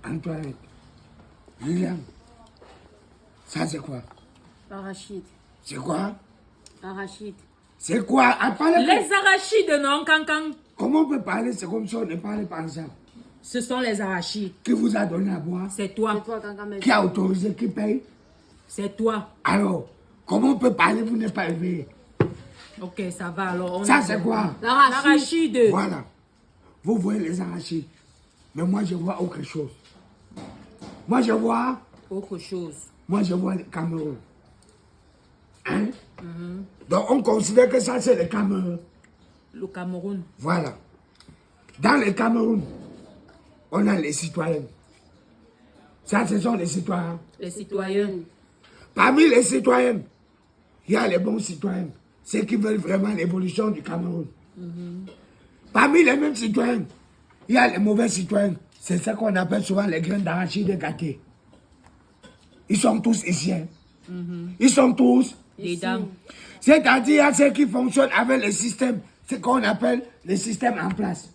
Antoinette, Liliane, ça c'est quoi? Arachide. C'est quoi? Arachide. C'est quoi? Les arachides, non, Cancan? Comment on peut parler? C'est comme si on ne parlait pas ensemble. Ce sont les arachides. Qui vous a donné à boire? C'est toi. C'est toi, Cancan. Qui a autorisé? Qui paye? C'est toi. Alors, comment on peut parler? Vous n'êtes pas éveillé. Ok, ça va alors. Ça c'est quoi? L'arachide. Voilà. Vous voyez les arachides. Mais moi je vois autre chose. Moi je vois le Cameroun. Hein? Donc on considère que ça c'est le Cameroun. Le Cameroun. Voilà. Dans le Cameroun, on a les citoyens. Ça, ce sont les citoyens. Les citoyens. Parmi les citoyens, il y a les bons citoyens. Ceux qui veulent vraiment l'évolution du Cameroun. Parmi les mêmes citoyens, il y a les mauvais citoyens. C'est ce qu'on appelle souvent les graines d'arachide gâtées. Ils sont tous ici. Hein. Ils sont tous Les dames. C'est-à-dire, il y a ceux qui fonctionnent avec le système, ce qu'on appelle le système en place.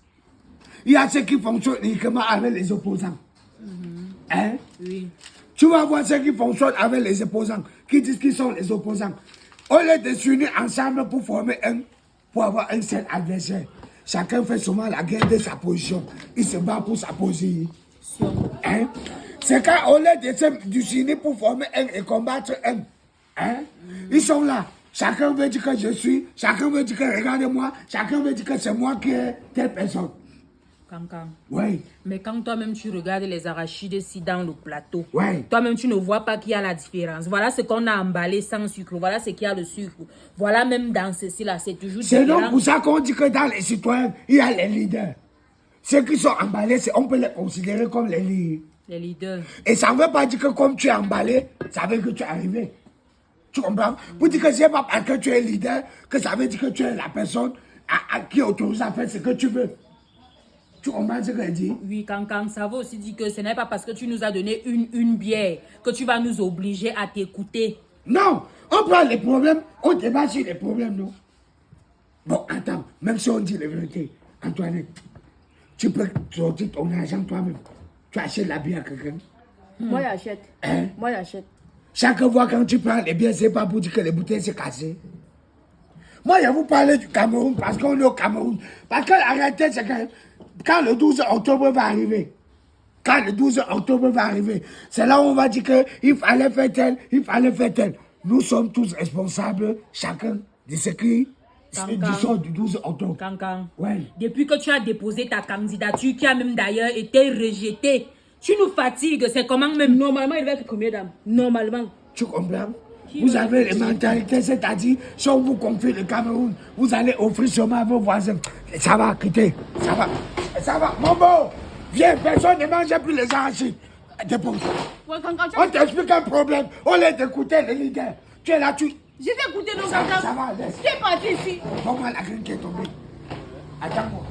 Il y a ceux qui fonctionnent uniquement avec les opposants. Hein? Oui. Tu vas voir ceux qui fonctionnent avec les opposants, qui disent qu'ils sont les opposants. Au lieu de s'unir ensemble pour avoir un seul adversaire, chacun fait souvent la guerre de sa position. Il se bat pour sa position. Hein? C'est quand au lieu de s'unir pour former un et combattre un, hein? Ils sont là. Chacun veut dire que je suis, chacun veut dire que regardez-moi, chacun veut dire que c'est moi qui est telle personne. Cancan. Oui. Mais quand toi-même tu regardes les arachides ici dans le plateau, Ouais. toi-même tu ne vois pas qu'il y a la différence. Voilà ce qu'on a emballé sans sucre. Voilà ce qu'il y a le sucre. Voilà même dans ceci-là, c'est toujours C'est différent. donc pour ça qu'on dit que dans les citoyens, il y a les leaders. Ceux qui sont emballés, on peut les considérer comme les leaders. Les leaders. Et ça ne veut pas dire que comme tu es emballé, ça veut dire que tu es arrivé. Tu comprends? Pour dire que c'est pas parce que tu es leader que ça veut dire que tu es la personne qui est autorisée à faire ce que tu veux. Tu comprends ce que je dis? Oui, Cancan, ça veut aussi dire que ce n'est pas parce que tu nous as donné une bière que tu vas nous obliger à t'écouter. Non, on prend les problèmes, on débat sur les problèmes, non? Bon, attends, même si on dit la vérité, Antoinette, tu peux sortir ton argent toi-même. Tu achètes la bière à quelqu'un. Moi, j'achète. Hein? Moi, j'achète. Chaque fois quand tu prends les bières, c'est pas pour dire que les bouteilles sont cassées. Moi, je vous parle du Cameroun parce qu'on est au Cameroun. Parce que la réalité, c'est que quand le 12 octobre va arriver, c'est là où on va dire qu'il fallait faire tel, il fallait faire tel. Nous sommes tous responsables, chacun de ce qui du sort du 12 octobre. Cancan. Ouais. Depuis que tu as déposé ta candidature, qui a même d'ailleurs été rejetée, tu nous fatigues. C'est comment même? Normalement, il va être première dame. Normalement. Tu comprends? Vous avez les mentalités, c'est-à-dire, si on vous confie le Cameroun, vous allez offrir sûrement à vos voisins. Ça va, quitter. Ça va. Mon beau, viens, personne ne mange plus les arachides. Dépose. Ouais, Cancan, On t'explique un problème. Au lieu d'écouter les leaders, tu es là, tu... je t'ai écouté, non, Ça Cancan. va, laisse. Tu es parti ici. Comment la graine qui est tombée? Attends-moi.